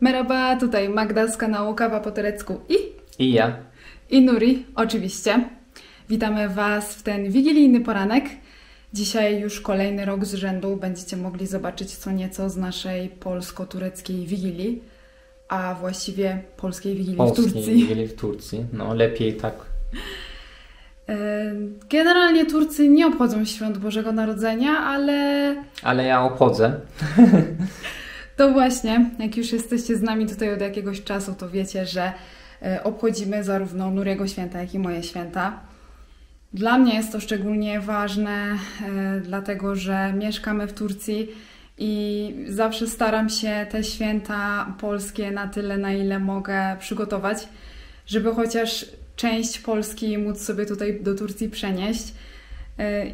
Merhaba, tutaj Magda z kanału Kawa po turecku I ja. I Nuri, oczywiście. Witamy Was w ten wigilijny poranek. Dzisiaj już kolejny rok z rzędu będziecie mogli zobaczyć co nieco z naszej polsko-tureckiej wigilii, a właściwie polskiej wigilii w Turcji. Wigilii w Turcji, no lepiej tak. Generalnie Turcy nie obchodzą świąt Bożego Narodzenia, Ale ja obchodzę. To właśnie, jak już jesteście z nami tutaj od jakiegoś czasu, to wiecie, że obchodzimy zarówno Nuriego święta, jak i moje święta. Dla mnie jest to szczególnie ważne, dlatego że mieszkamy w Turcji i zawsze staram się te święta polskie na tyle, na ile mogę przygotować, żeby chociaż część Polski móc sobie tutaj do Turcji przenieść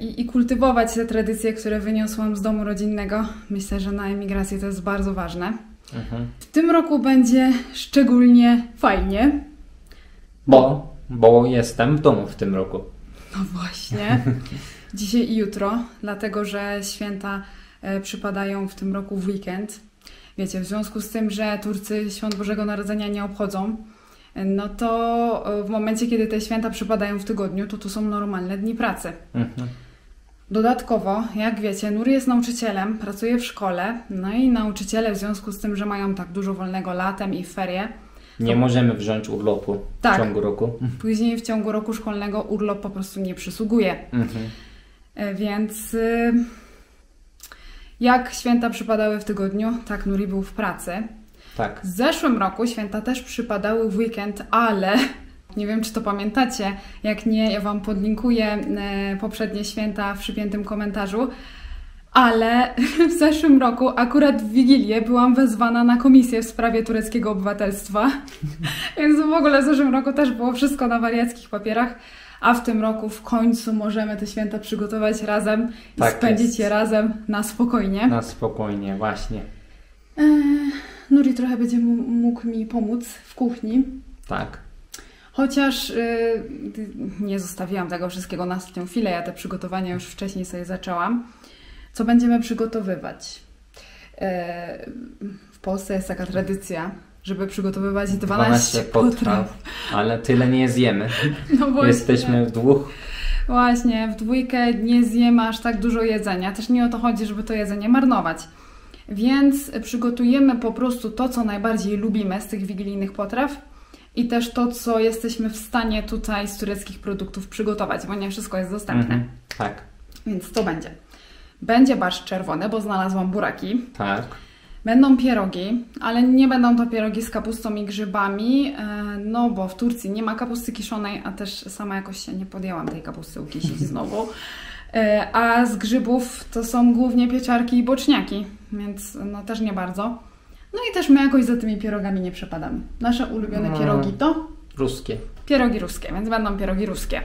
i kultywować te tradycje, które wyniosłam z domu rodzinnego. Myślę, że na emigracji to jest bardzo ważne. W tym roku będzie szczególnie fajnie. Bo jestem w domu w tym roku. No właśnie. Dzisiaj i jutro, dlatego że święta przypadają w tym roku w weekend. Wiecie, w związku z tym, że Turcy Świąt Bożego Narodzenia nie obchodzą, no to w momencie, kiedy te święta przypadają w tygodniu, to są normalne dni pracy. Dodatkowo, jak wiecie, Nuri jest nauczycielem, pracuje w szkole, no i nauczyciele w związku z tym, że mają tak dużo wolnego latem i w ferie, nie możemy wziąć urlopu w ciągu roku. Później w ciągu roku szkolnego urlop po prostu nie przysługuje. Więc jak święta przypadały w tygodniu, tak Nuri był w pracy. Tak. W zeszłym roku święta też przypadały w weekend, ale nie wiem, czy to pamiętacie. Jak nie, ja Wam podlinkuję poprzednie święta w przypiętym komentarzu. Ale w zeszłym roku, akurat w Wigilię, byłam wezwana na komisję w sprawie tureckiego obywatelstwa. Więc w ogóle w zeszłym roku też było wszystko na wariackich papierach. A w tym roku w końcu możemy te święta przygotować razem i spędzić je razem na spokojnie. Na spokojnie, właśnie. Nuri trochę będzie mógł mi pomóc w kuchni. Tak. Chociaż nie zostawiłam tego wszystkiego na ostatnią chwilę. Ja te przygotowania już wcześniej sobie zaczęłam. Co będziemy przygotowywać? W Polsce jest taka tradycja, żeby przygotowywać 12 potraw. Ale tyle nie zjemy. No właśnie. Jesteśmy w dwóch. Właśnie, w dwójkę nie zjemy aż tak dużo jedzenia. Też nie o to chodzi, żeby to jedzenie marnować. Więc przygotujemy po prostu to, co najbardziej lubimy z tych wigilijnych potraw i też to, co jesteśmy w stanie tutaj z tureckich produktów przygotować, bo nie wszystko jest dostępne. Tak. Więc to będzie. Będzie barszcz czerwony, bo znalazłam buraki. Tak. Będą pierogi, ale nie będą to pierogi z kapustą i grzybami, no bo w Turcji nie ma kapusty kiszonej, a też sama jakoś się nie podjęłam tej kapusty ukisić znowu. A z grzybów to są głównie pieczarki i boczniaki, więc no też nie bardzo. No i też my jakoś za tymi pierogami nie przepadamy. Nasze ulubione pierogi to? Ruskie. Pierogi ruskie, więc będą pierogi ruskie.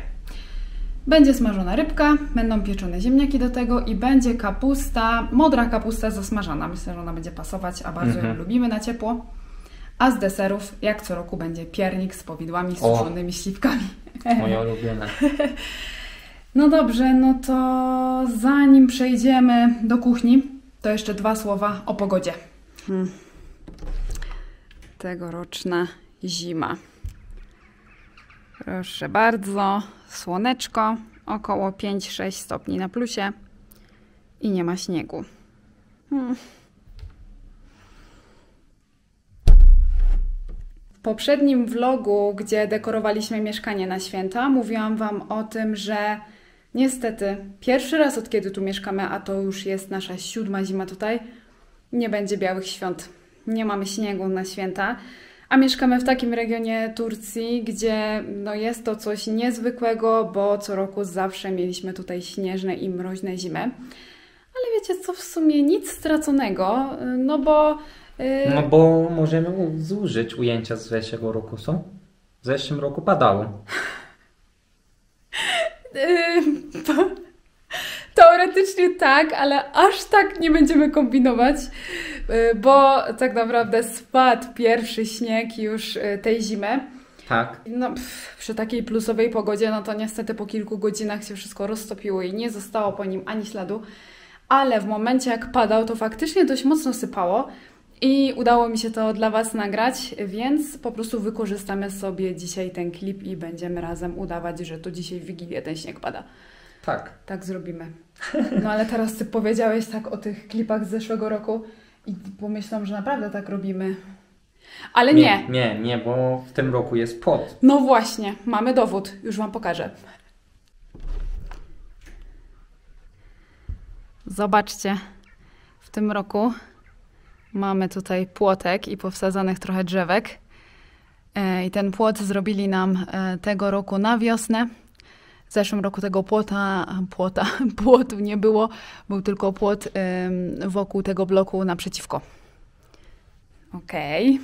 Będzie smażona rybka, będą pieczone ziemniaki do tego i będzie kapusta, modra kapusta zasmażana. Myślę, że ona będzie pasować, a bardzo ją lubimy na ciepło. A z deserów, jak co roku, będzie piernik z powidłami, suszonymi śliwkami. Moja ulubiona. No dobrze, no to zanim przejdziemy do kuchni, to jeszcze 2 słowa o pogodzie. Tegoroczna zima. Proszę bardzo, słoneczko, około 5-6 stopni na plusie i nie ma śniegu. W poprzednim vlogu, gdzie dekorowaliśmy mieszkanie na święta, mówiłam Wam o tym, że niestety pierwszy raz od kiedy tu mieszkamy, a to już jest nasza 7. zima tutaj, nie będzie białych świąt. Nie mamy śniegu na święta. A mieszkamy w takim regionie Turcji, gdzie no jest to coś niezwykłego, bo co roku zawsze mieliśmy tutaj śnieżne i mroźne zimy. Ale wiecie co, w sumie nic straconego, no bo... No bo możemy zużyć ujęcia z zeszłego roku, co? W zeszłym roku padało. Teoretycznie tak, ale aż tak nie będziemy kombinować, bo tak naprawdę spadł pierwszy śnieg już tej zimy. Tak. No, przy takiej plusowej pogodzie, no to niestety po kilku godzinach się wszystko roztopiło i nie zostało po nim ani śladu. Ale w momencie jak padał, to faktycznie dość mocno sypało I udało mi się to dla Was nagrać, więc po prostu wykorzystamy sobie dzisiaj ten klip i będziemy razem udawać, że to dzisiaj w Wigilię ten śnieg pada. Tak. Tak zrobimy. No ale teraz Ty powiedziałeś tak o tych klipach z zeszłego roku i pomyślałam, że naprawdę tak robimy. Ale nie. Nie, bo w tym roku jest płot. No właśnie, mamy dowód. Już Wam pokażę. Zobaczcie, w tym roku mamy tutaj płotek i powsadzanych trochę drzewek. I ten płot zrobili nam tego roku na wiosnę. W zeszłym roku tego płotu nie było. Był tylko płot wokół tego bloku naprzeciwko. Okej.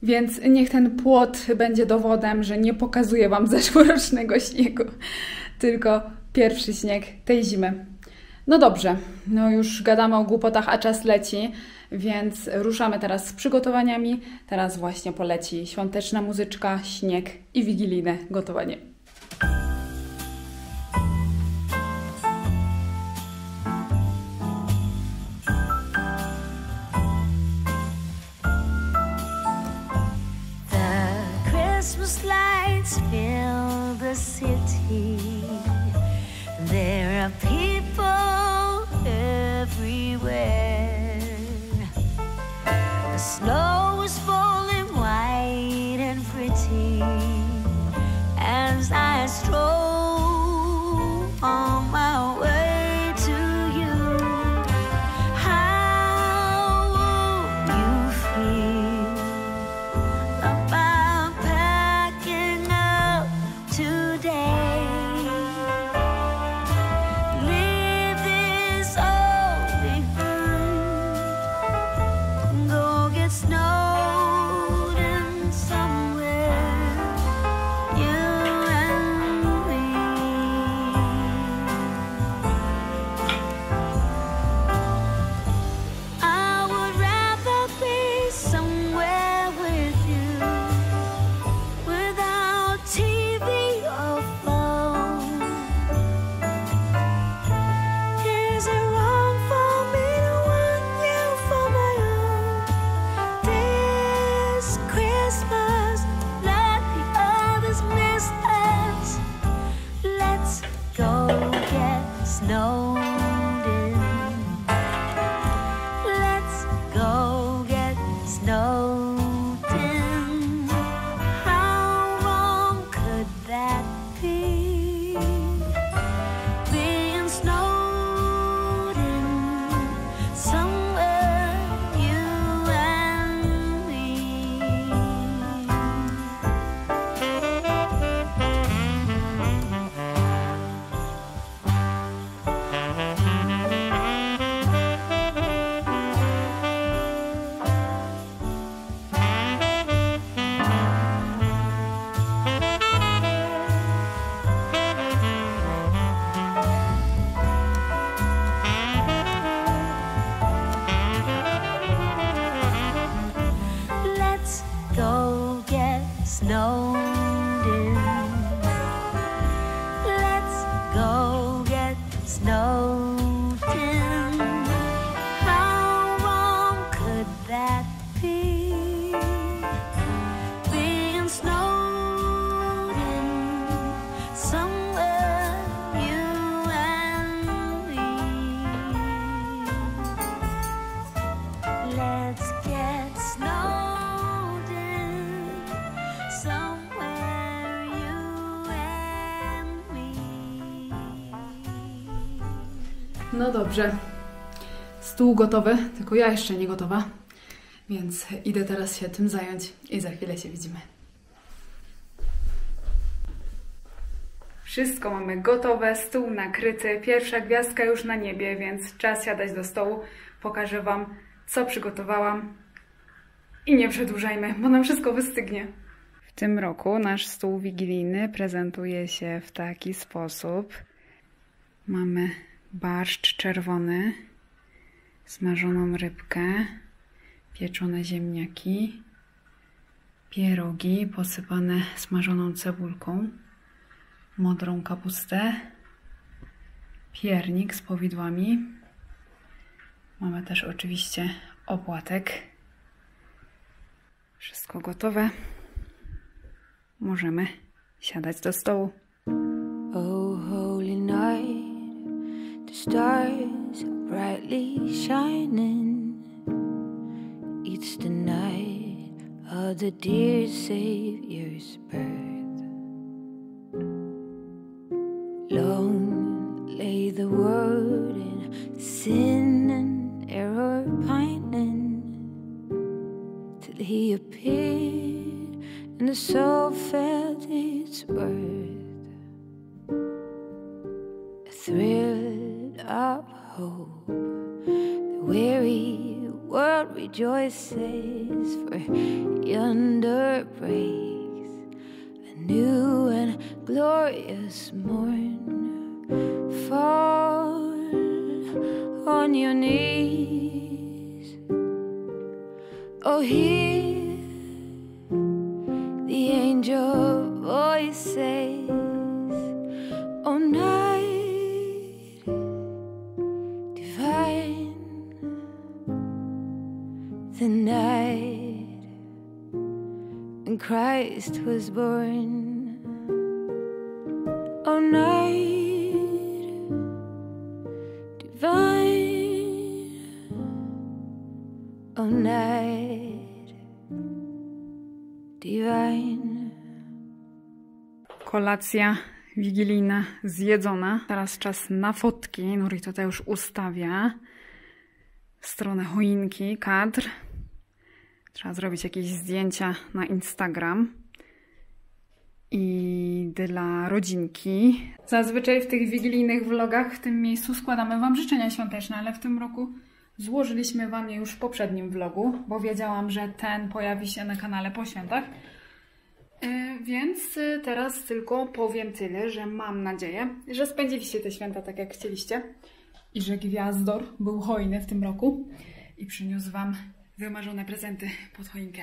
Więc niech ten płot będzie dowodem, że nie pokazuję Wam zeszłorocznego śniegu, tylko pierwszy śnieg tej zimy. No dobrze, no już gadamy o głupotach, a czas leci, więc ruszamy teraz z przygotowaniami. Teraz właśnie poleci świąteczna muzyczka, śnieg i wigilijne gotowanie. Christmas lights fill the city. There are people everywhere. The snow is falling white and pretty as I stroll on my way to you. How will you feel about packing up today? Leave this all behind. Go get snowed in somewhere, you and me. I would rather be somewhere with you, without TV or phone. Is it wrong for me to want you for my own? This Christmas, let the others miss us. Let's go get snowed in. Let's go get snowed in. How wrong could that be? Being snowed in somewhere, you and me. Let's go get snowed in. Let's go get snowed in. How wrong could that be? Being snowed in somewhere, you and me. Let's get snowed in somewhere, you and me. No dobrze. Stół gotowy, tylko ja jeszcze nie gotowa. Więc idę teraz się tym zająć i za chwilę się widzimy. Wszystko mamy gotowe, stół nakryty, pierwsza gwiazdka już na niebie, więc czas siadać do stołu. Pokażę Wam, co przygotowałam. I nie przedłużajmy, bo nam wszystko wystygnie. W tym roku nasz stół wigilijny prezentuje się w taki sposób. Mamy barszcz czerwony, smażoną rybkę, pieczone ziemniaki, pierogi posypane smażoną cebulką, modrą kapustę, piernik z powidłami. Mamy też oczywiście opłatek. Wszystko gotowe. Możemy siadać do stołu. Oh, holy night, the stars are brightly shining. It's the night of the dear Savior's birth. Long lay the world in sin and error pining, till he appeared and the soul felt its worth. A thrill of hope, the weary world rejoices, for yonder breaks a new and glorious morn. Fall on your knees, oh hear the angel voices, oh night divine, the night when Christ was born, oh night divine, oh night divine. Kolacja wigilijna zjedzona. Teraz czas na fotki. Nuri tutaj już ustawia w stronę choinki kadr. Trzeba zrobić jakieś zdjęcia na Instagram i dla rodzinki. Zazwyczaj w tych wigilijnych vlogach w tym miejscu składamy Wam życzenia świąteczne, ale w tym roku złożyliśmy Wam je już w poprzednim vlogu, bo wiedziałam, że ten pojawi się na kanale po świętach. Więc teraz tylko powiem tyle, że mam nadzieję, że spędziliście te święta tak jak chcieliście i że Gwiazdor był hojny w tym roku i przyniósł Wam wymarzone prezenty pod choinkę.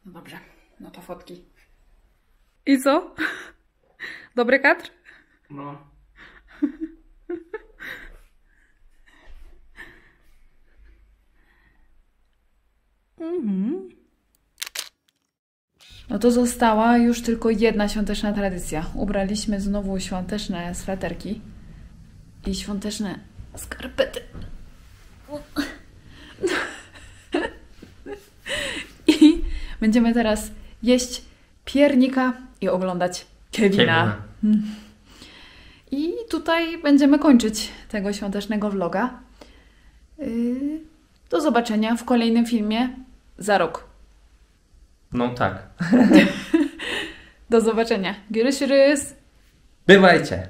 No dobrze, no to fotki. I co? Dobry kadr? No. No to została już tylko jedna świąteczna tradycja. Ubraliśmy znowu świąteczne sweterki i świąteczne skarpety. I będziemy teraz jeść piernika i oglądać Kevina. I tutaj będziemy kończyć tego świątecznego vloga. Do zobaczenia w kolejnym filmie za rok. No tak. Do zobaczenia. Görüşürüz. Bywajcie.